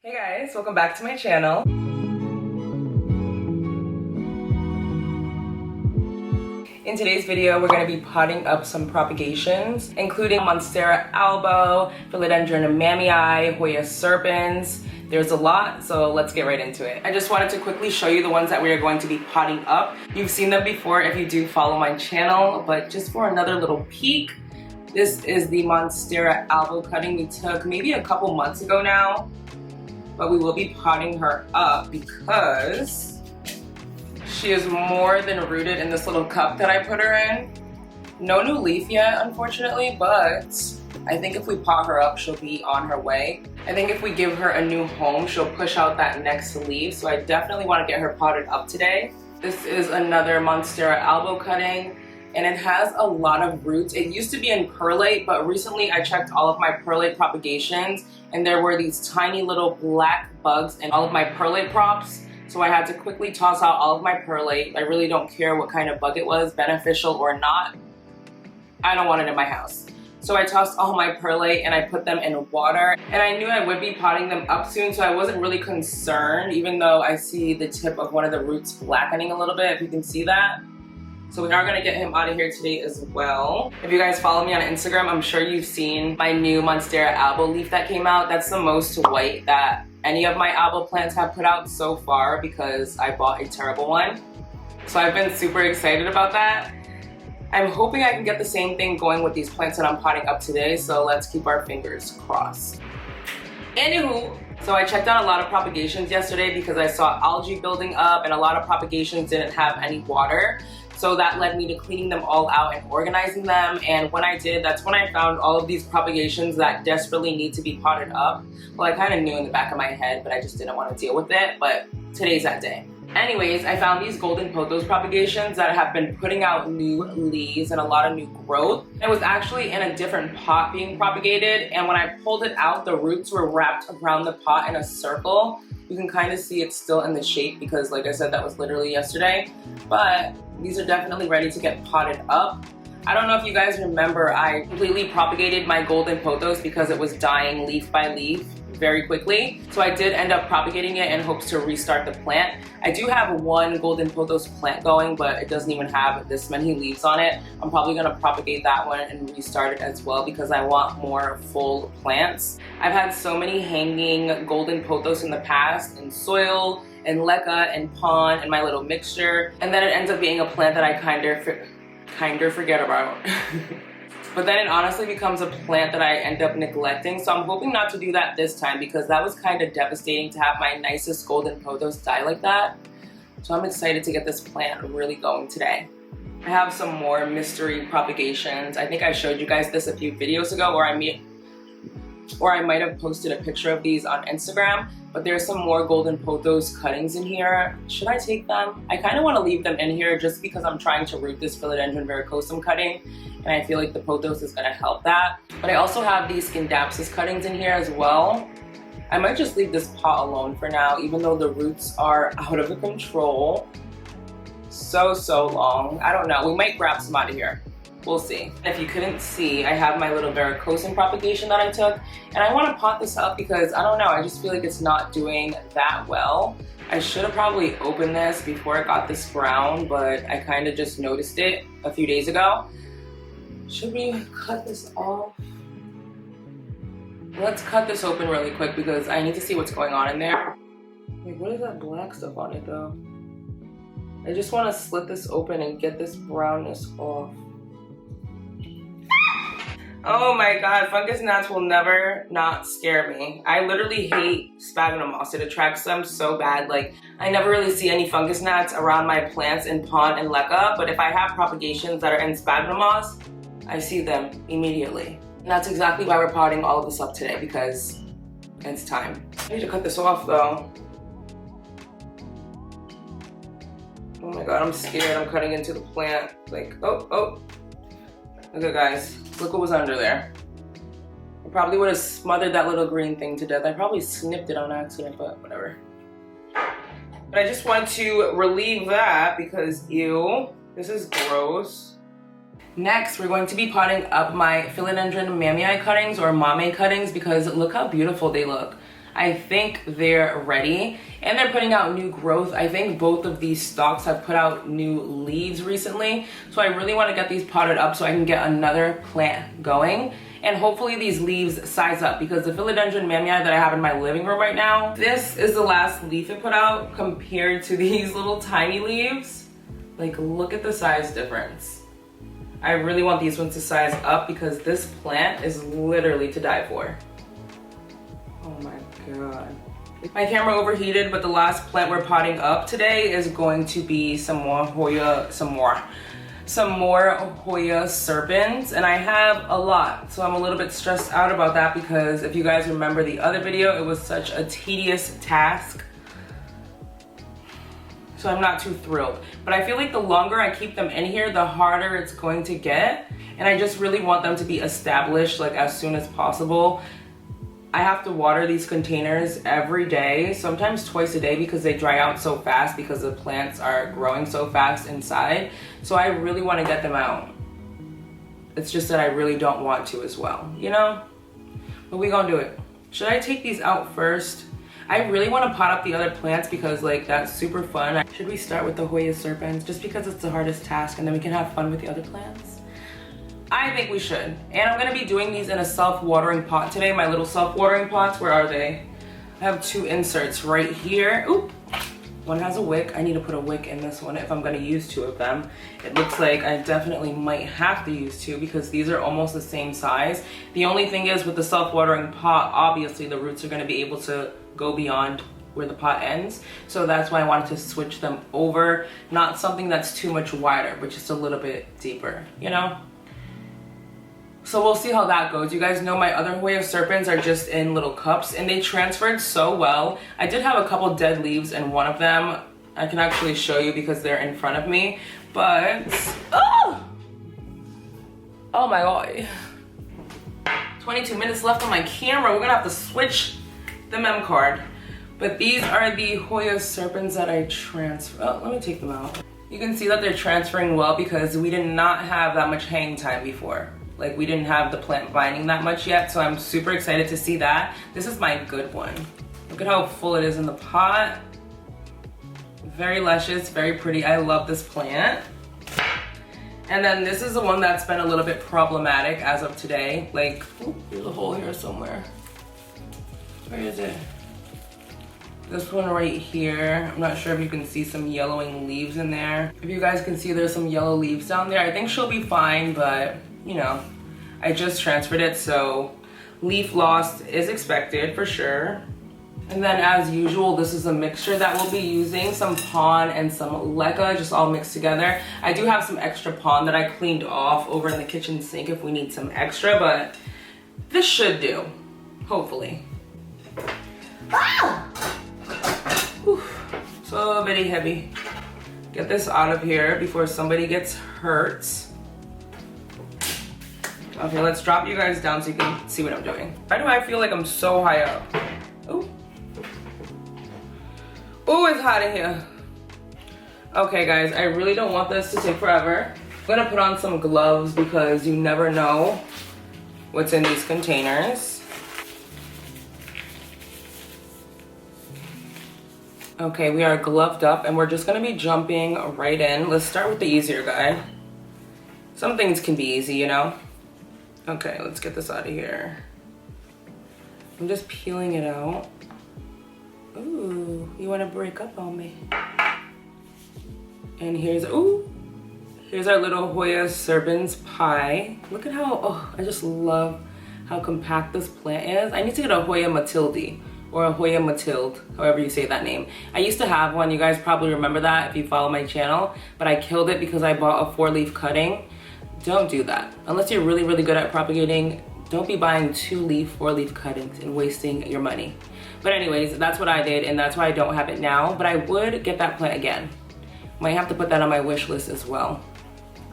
Hey guys, welcome back to my channel. In today's video, we're going to be potting up some propagations, including Monstera albo, Philodendron mamei, Hoya serpens. There's a lot, so let's get right into it. I just wanted to quickly show you the ones that we are going to be potting up. You've seen them before if you do follow my channel, but just for another little peek, this is the Monstera albo cutting we took maybe a couple months ago now. But we will be potting her up because she is more than rooted in this little cup that I put her in. No new leaf yet, unfortunately, but I think if we pot her up, she'll be on her way. I think if we give her a new home, she'll push out that next leaf, so I definitely want to get her potted up today. This is another Monstera albo cutting, and it has a lot of roots. It used to be in perlite, but recently I checked all of my perlite propagations, and there were these tiny little black bugs in all of my perlite props. So I had to quickly toss out all of my perlite. I really don't care what kind of bug it was, beneficial or not. I don't want it in my house. So I tossed all my perlite and I put them in water. And I knew I would be potting them up soon, so I wasn't really concerned, even though I see the tip of one of the roots blackening a little bit, if you can see that. So we are gonna get him out of here today as well. If you guys follow me on Instagram, I'm sure you've seen my new Monstera albo leaf that came out. That's the most white that any of my albo plants have put out so far because I bought a terrible one. So I've been super excited about that. I'm hoping I can get the same thing going with these plants that I'm potting up today, so let's keep our fingers crossed. Anywho, so I checked out a lot of propagations yesterday because I saw algae building up and a lot of propagations didn't have any water. So that led me to cleaning them all out and organizing them. And when I did, that's when I found all of these propagations that desperately need to be potted up. Well, I kind of knew in the back of my head, but I just didn't want to deal with it. But today's that day. Anyways, I found these golden pothos propagations that have been putting out new leaves and a lot of new growth. It was actually in a different pot being propagated. And when I pulled it out, the roots were wrapped around the pot in a circle. You can kind of see it's still in the shape because, like I said, that was literally yesterday. But these are definitely ready to get potted up. I don't know if you guys remember, I completely propagated my golden pothos because it was dying leaf by leaf very quickly. So I did end up propagating it in hopes to restart the plant. I do have one golden pothos plant going, but it doesn't even have this many leaves on it. I'm probably gonna propagate that one and restart it as well because I want more full plants. I've had so many hanging golden pothos in the past in soil, in leca, and pond, and my little mixture. And then it ends up being a plant that I kinder forget about. But then it honestly becomes a plant that I end up neglecting. So I'm hoping not to do that this time because that was kind of devastating to have my nicest golden pothos die like that. So I'm excited to get this plant really going today. I have some more mystery propagations. I think I showed you guys this a few videos ago, or I might have posted a picture of these on Instagram, but there's some more golden pothos cuttings in here. Should I take them? I kind of want to leave them in here just because I'm trying to root this Philodendron verrucosum cutting, and I feel like the pothos is going to help that. But I also have these Scindapsus cuttings in here as well. I might just leave this pot alone for now, even though the roots are out of control. So long. I don't know. We might grab some out of here. We'll see. If you couldn't see, I have my little verrucosum propagation that I took, and I want to pot this up because, I don't know, I just feel like it's not doing that well. I should have probably opened this before it got this brown, but I kind of just noticed it a few days ago. Should we cut this off? Let's cut this open really quick because I need to see what's going on in there. Wait, what is that black stuff on it though? I just want to slit this open and get this brownness off. Oh my god, fungus gnats will never not scare me. I literally hate sphagnum moss. It attracts them so bad. Like, I never really see any fungus gnats around my plants in pond and leca, but if I have propagations that are in sphagnum moss, I see them immediately. And that's exactly why we're potting all of this up today, because it's time. I need to cut this off though. Oh my god, I'm scared. I'm cutting into the plant. Like, oh. Okay guys, look what was under there. I probably would have smothered that little green thing to death. I probably snipped it on accident, but whatever. But I just want to relieve that because, ew, this is gross. Next, we're going to be potting up my Philodendron mamei cuttings or mamei cuttings because look how beautiful they look. I think they're ready and they're putting out new growth. I think both of these stalks have put out new leaves recently. So I really want to get these potted up so I can get another plant going. And hopefully these leaves size up, because the Philodendron mamei that I have in my living room right now, this is the last leaf it put out compared to these little tiny leaves. Like, look at the size difference. I really want these ones to size up because this plant is literally to die for. Oh my God. My camera overheated, but the last plant we're potting up today is going to be some more Hoya serpens, and I have a lot, so I'm a little bit stressed out about that because if you guys remember the other video, it was such a tedious task. So I'm not too thrilled, but I feel like the longer I keep them in here, the harder it's going to get, and I just really want them to be established like as soon as possible. I have to water these containers every day, sometimes twice a day, because they dry out so fast because the plants are growing so fast inside. So I really want to get them out. It's just that I really don't want to as well, you know? But we gonna do it. Should I take these out first? I really want to pot up the other plants because like that's super fun. Should we start with the Hoya serpens just because it's the hardest task and then we can have fun with the other plants? I think we should. And I'm gonna be doing these in a self-watering pot today. My little self-watering pots, where are they? I have two inserts right here. Oop, one has a wick. I need to put a wick in this one if I'm gonna use two of them. It looks like I definitely might have to use two because these are almost the same size. The only thing is with the self-watering pot, obviously the roots are gonna be able to go beyond where the pot ends. So that's why I wanted to switch them over. Not something that's too much wider, but just a little bit deeper, you know? So we'll see how that goes. You guys know my other Hoya serpens are just in little cups and they transferred so well. I did have a couple dead leaves in one of them. I can actually show you because they're in front of me, but, oh my God. 22 minutes left on my camera. We're gonna have to switch the mem card. But these are the Hoya serpens that I transfer. Oh, let me take them out. You can see that they're transferring well because we did not have that much hang time before. Like we didn't have the plant vining that much yet, so I'm super excited to see that. This is my good one. Look at how full it is in the pot. Very luscious, very pretty. I love this plant. And then this is the one that's been a little bit problematic as of today. Like, ooh, there's a hole here somewhere. Where is it? This one right here. I'm not sure if you can see some yellowing leaves in there. If you guys can see, there's some yellow leaves down there. I think she'll be fine, but you know, I just transferred it, so leaf loss is expected for sure. And then as usual, this is a mixture that we'll be using, some pon and some leca, just all mixed together. I do have some extra pon that I cleaned off over in the kitchen sink if we need some extra, but this should do, hopefully. Ah! Whew. So very heavy. Get this out of here before somebody gets hurt. Okay, let's drop you guys down so you can see what I'm doing. Why do I feel like I'm so high up? Ooh. Ooh, it's hot in here. Okay guys, I really don't want this to take forever. I'm gonna put on some gloves because you never know what's in these containers. Okay, we are gloved up and we're just gonna be jumping right in. Let's start with the easier guy. Some things can be easy, you know? Okay, let's get this out of here. I'm just peeling it out. Ooh, you wanna break up on me. And here's, ooh, here's our little Hoya serpens pie. Look at how, oh, I just love how compact this plant is. I need to get a Hoya Matilde or a Hoya Matilde, however you say that name. I used to have one, you guys probably remember that if you follow my channel, but I killed it because I bought a 4-leaf cutting. Don't do that. Unless you're really, really good at propagating, don't be buying 2-leaf, 4-leaf cuttings and wasting your money. But anyways, that's what I did and that's why I don't have it now, but I would get that plant again. Might have to put that on my wish list as well.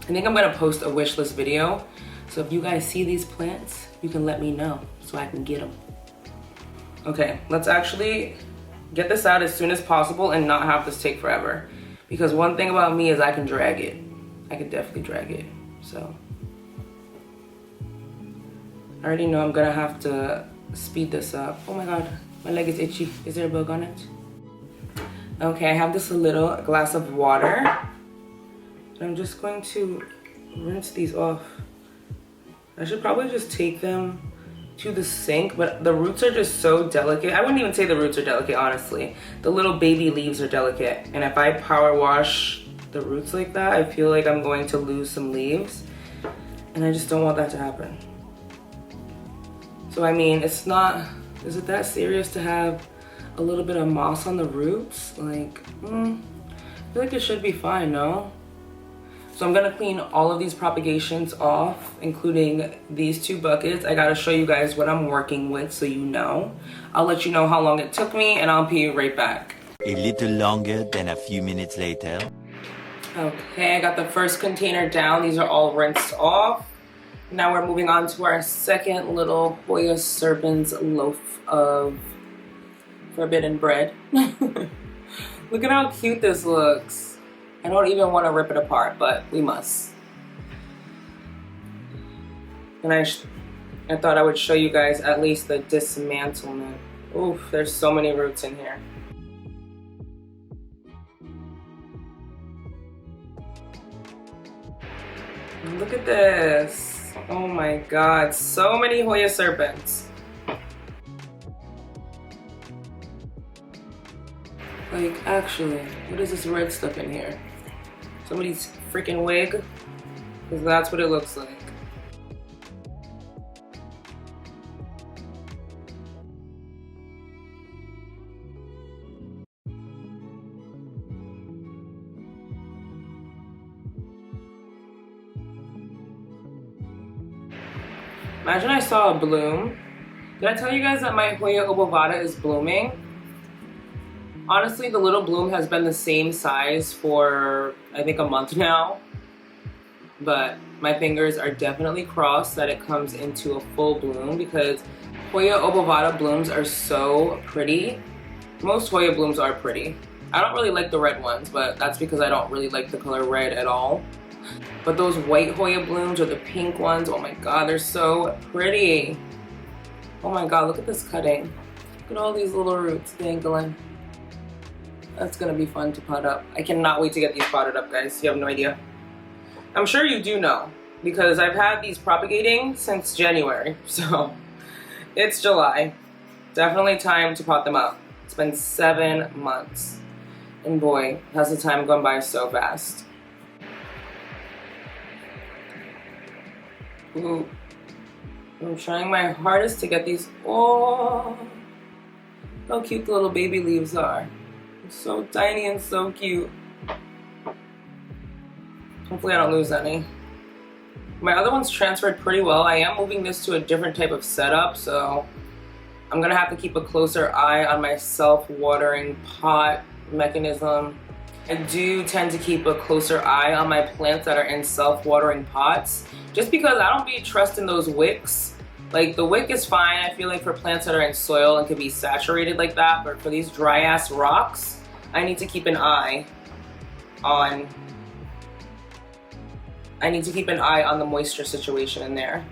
I think I'm gonna post a wish list video. So if you guys see these plants, you can let me know so I can get them. Okay, let's actually get this out as soon as possible and not have this take forever. Because one thing about me is I can drag it. I can definitely drag it. So I already know I'm gonna have to speed this up. Oh my God, My leg is itchy. Is there a bug on it? Okay, I have this little glass of water. I'm just going to rinse these off. I should probably just take them to the sink, but the roots are just so delicate. I wouldn't even say the roots are delicate, honestly. The little baby leaves are delicate. And if I power wash the roots like that, I feel like I'm going to lose some leaves. And I just don't want that to happen. So I mean, it's not, is it that serious to have a little bit of moss on the roots? Like, I feel like it should be fine, no? So I'm gonna clean all of these propagations off, including these 2 buckets. I gotta show you guys what I'm working with so you know. I'll let you know how long it took me and I'll be right back. A little longer than a few minutes later. Okay, I got the first container down. These are all rinsed off. Now we're moving on to our second little Hoya serpens loaf of forbidden bread. Look at how cute this looks. I don't even want to rip it apart, but we must. And I thought I would show you guys at least the dismantlement. Oof, there's so many roots in here. Look at this. Oh my God, so many Hoya serpents. Like, actually, what is this red stuff in here? Somebody's freaking wig? Because that's what it looks like. Imagine I saw a bloom. Did I tell you guys that my Hoya obovata is blooming? Honestly, the little bloom has been the same size for, I think, a month now. But my fingers are definitely crossed that it comes into a full bloom because Hoya obovata blooms are so pretty. Most Hoya blooms are pretty. I don't really like the red ones, but that's because I don't really like the color red at all. But those white Hoya blooms or the pink ones, oh my God, they're so pretty. Oh my God, look at this cutting. Look at all these little roots dangling. That's gonna be fun to pot up. I cannot wait to get these potted up, guys. You have no idea. I'm sure you do know because I've had these propagating since January. So it's July. Definitely time to pot them up. It's been 7 months. And boy, has the time gone by so fast. Ooh. I'm trying my hardest to get these. Oh, how cute the little baby leaves are. So tiny and so cute. Hopefully I don't lose any. My other one's transferred pretty well. I am moving this to a different type of setup, so I'm gonna have to keep a closer eye on my self-watering pot mechanism. I do tend to keep a closer eye on my plants that are in self-watering pots, just because I don't be trusting those wicks. Like, the wick is fine, I feel like, for plants that are in soil and can be saturated like that, but for these dry-ass rocks, I need to keep an eye on the moisture situation in there,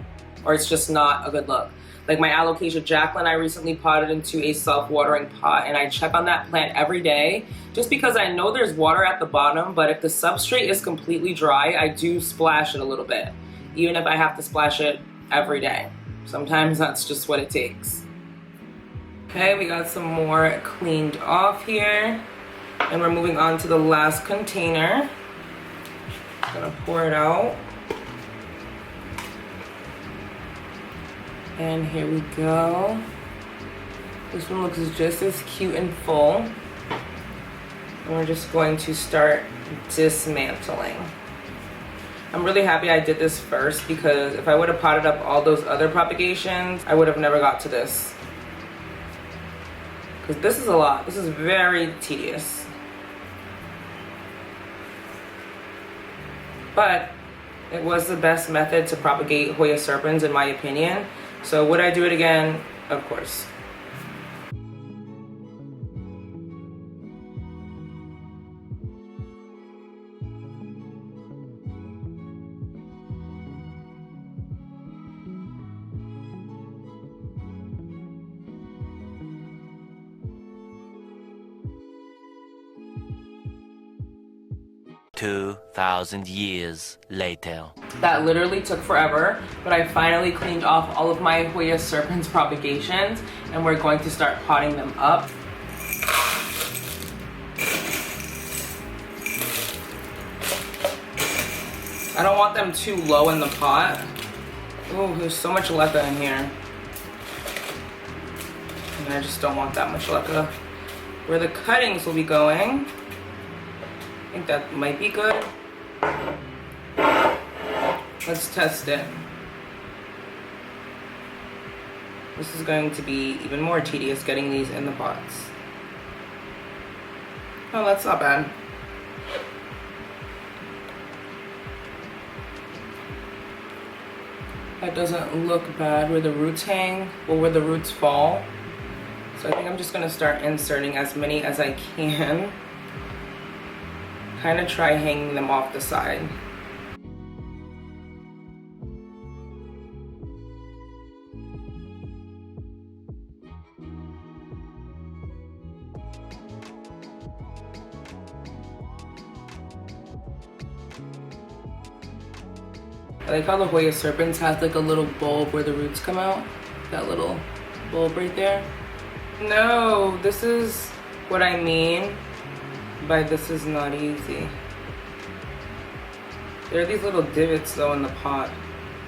or it's just not a good look. Like my alocasia Jacqueline, I recently potted into a self-watering pot, and I check on that plant every day just because I know there's water at the bottom, but if the substrate is completely dry, I do splash it a little bit, even if I have to splash it every day. Sometimes that's just what it takes. Okay, we got some more cleaned off here, and we're moving on to the last container. I'm gonna pour it out. And here we go. This one looks just as cute and full. And we're just going to start dismantling. I'm really happy I did this first because if I would have potted up all those other propagations, I would have never got to this. Because this is a lot. This is very tedious. But it was the best method to propagate Hoya serpens in my opinion. So would I do it again? Of course. 2,000 years later. That literally took forever, but I finally cleaned off all of my Hoya serpens propagations, and we're going to start potting them up. I don't want them too low in the pot. Oh, there's so much leca in here. And I just don't want that much leca. Where the cuttings will be going, I think that might be good. Let's test it. This is going to be even more tedious getting these in the pots. Oh, that's not bad. That doesn't look bad where the roots hang or where the roots fall. So I think I'm just gonna start inserting as many as I can. Kind of try hanging them off the side. I like how the Hoya serpens has like a little bulb where the roots come out. That little bulb right there. No, this is what I mean by this is not easy. There are these little divots though in the pot.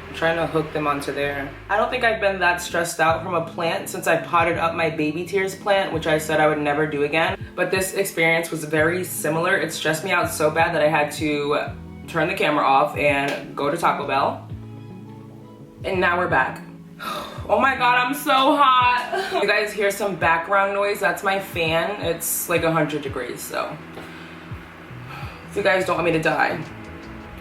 I'm trying to hook them onto there. I don't think I've been that stressed out from a plant since I potted up my baby tears plant, which I said I would never do again. But this experience was very similar. It stressed me out so bad that I had to turn the camera off and go to Taco Bell. And now we're back. Oh my God, I'm so hot. You guys hear some background noise? That's my fan. It's like 100 degrees, so if you guys don't want me to die,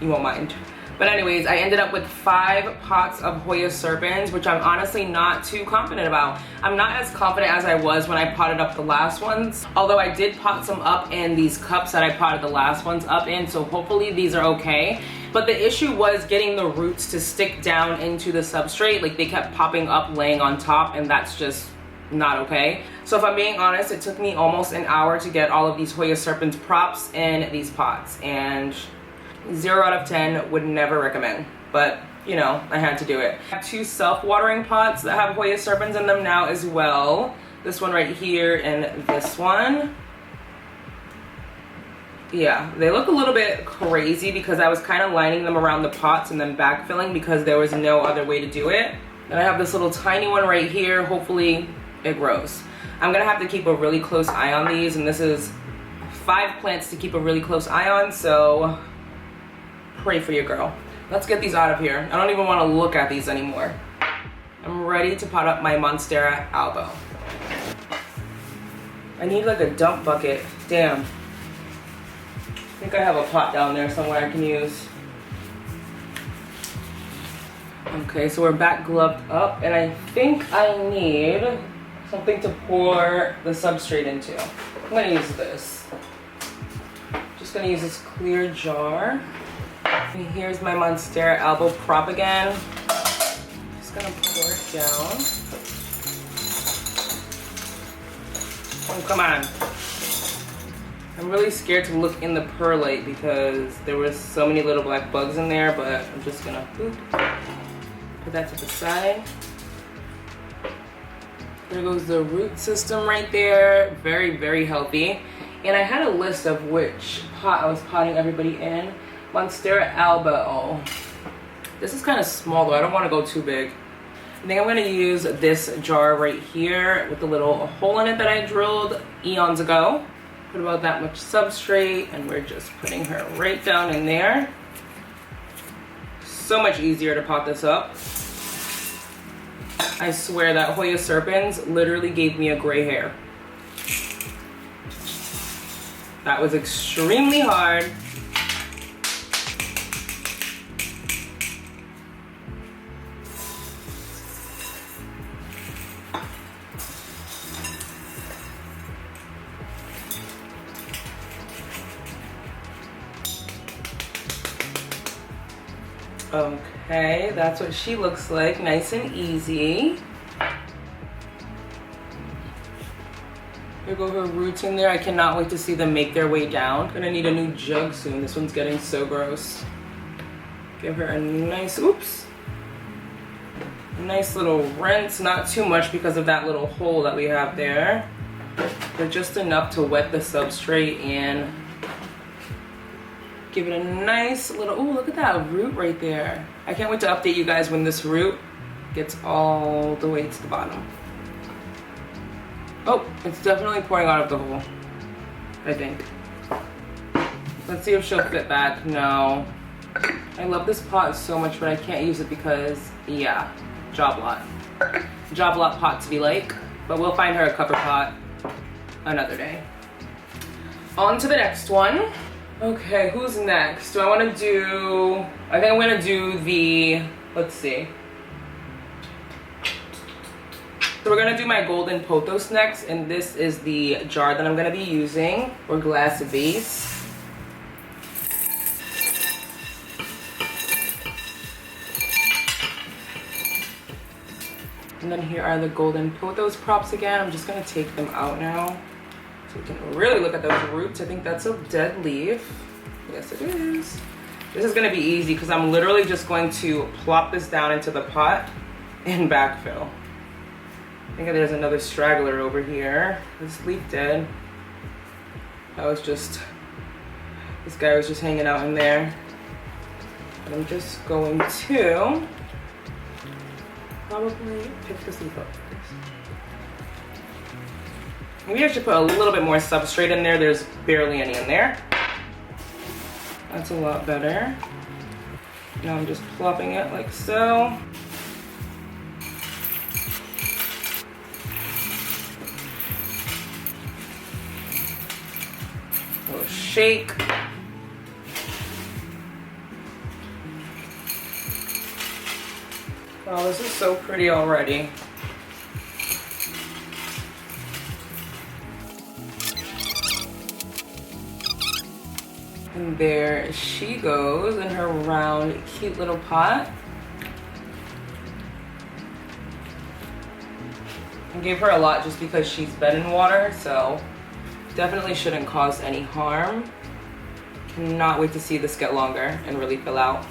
you won't mind. But anyways, I ended up with 5 pots of Hoya serpens, which I'm honestly not too confident about. I'm not as confident as I was when I potted up the last ones, although I did pot some up in these cups that I potted the last ones up in, so hopefully these are okay. But the issue was getting the roots to stick down into the substrate. Like they kept popping up, laying on top, and that's just not okay. So if I'm being honest, it took me almost an hour to get all of these Hoya serpens props in these pots, and 0 out of 10 would never recommend, but you know, I had to do it. I have 2 self-watering pots that have Hoya serpens in them now as well. This one right here and this one. Yeah, they look a little bit crazy because I was kind of lining them around the pots and then backfilling because there was no other way to do it. And I have this little tiny one right here. Hopefully it grows. I'm gonna have to keep a really close eye on these, and this is 5 plants to keep a really close eye on, so pray for your girl. Let's get these out of here. I don't even want to look at these anymore. I'm ready to pot up my Monstera albo. I need like a dump bucket. Damn. I think I have a pot down there somewhere I can use. Okay, so we're back gloved up, and I think I need something to pour the substrate into. I'm gonna use this. Just gonna use this clear jar. And here's my Monstera albo prop again. Just gonna pour it down. Oh, come on. I'm really scared to look in the perlite because there was so many little black bugs in there, but I'm just gonna put that to the side. There goes the root system right there. Very, very healthy. And I had a list of which pot I was potting everybody in. Monstera alba. This is kind of small though. I don't want to go too big. I think I'm going to use this jar right here with the little hole in it that I drilled eons ago. Put about that much substrate, and we're just putting her right down in there. So much easier to pot this up. I swear that Hoya serpens literally gave me a gray hair. That was extremely hard. Okay, that's what she looks like, nice and easy. There go her roots in there. I cannot wait to see them make their way down. Gonna need a new jug soon. This one's getting so gross. Give her a nice, oops. A nice little rinse. Not too much because of that little hole that we have there. But just enough to wet the substrate and give it a nice little, oh, look at that root right there. I can't wait to update you guys when this root gets all the way to the bottom. Oh, it's definitely pouring out of the hole, I think. Let's see if she'll fit back. No. I love this pot so much, but I can't use it because, yeah, job lot. Job lot pot to be like, but we'll find her a cover pot another day. On to the next one. Okay, who's next? Do I want to do, I think I'm going to do the, let's see. So we're gonna do my golden pothos next, and this is the jar that I'm gonna be using, or glass vase. And then here are the golden pothos props again. I'm just gonna take them out now, so we can really look at those roots. I think that's a dead leaf. Yes, it is. This is gonna be easy because I'm literally just going to plop this down into the pot and backfill. I think there's another straggler over here. This leaf dead. That was just, this guy was just hanging out in there. And I'm just going to probably pick this leaf up first. Maybe I should put a little bit more substrate in there. There's barely any in there. That's a lot better. Now I'm just plopping it like so. Shake. Oh, this is so pretty already. And there she goes in her round, cute little pot. I gave her a lot just because she's been in water, so definitely shouldn't cause any harm. Cannot wait to see this get longer and really fill out.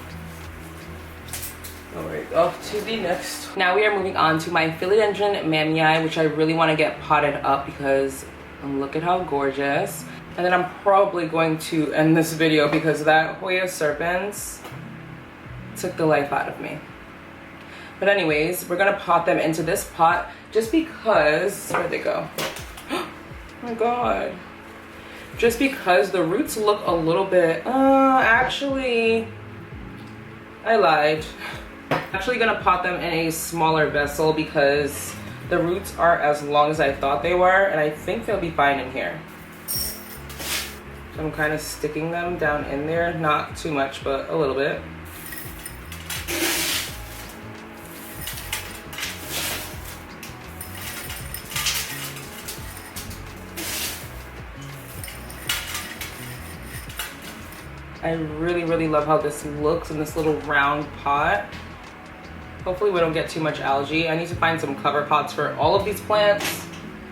Alright, off to the next. Now we are moving on to my Philodendron mamei, which I really want to get potted up because look at how gorgeous. And then I'm probably going to end this video because that Hoya serpens took the life out of me. But anyways, we're gonna pot them into this pot just because, where'd they go? Oh my god. Just because the roots look a little bit, actually, I lied. I'm actually gonna pot them in a smaller vessel because the roots are as long as I thought they were, and I think they'll be fine in here. So I'm kind of sticking them down in there, not too much, but a little bit. I really, really love how this looks in this little round pot. Hopefully we don't get too much algae. I need to find some cover pots for all of these plants.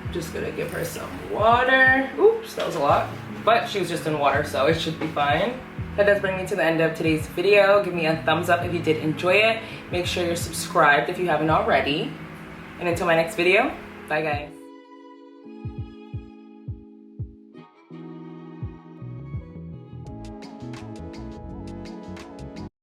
I'm just gonna give her some water. Oops, that was a lot. But she was just in water, so it should be fine. That does bring me to the end of today's video. Give me a thumbs up if you did enjoy it. Make sure you're subscribed if you haven't already. And until my next video, bye guys.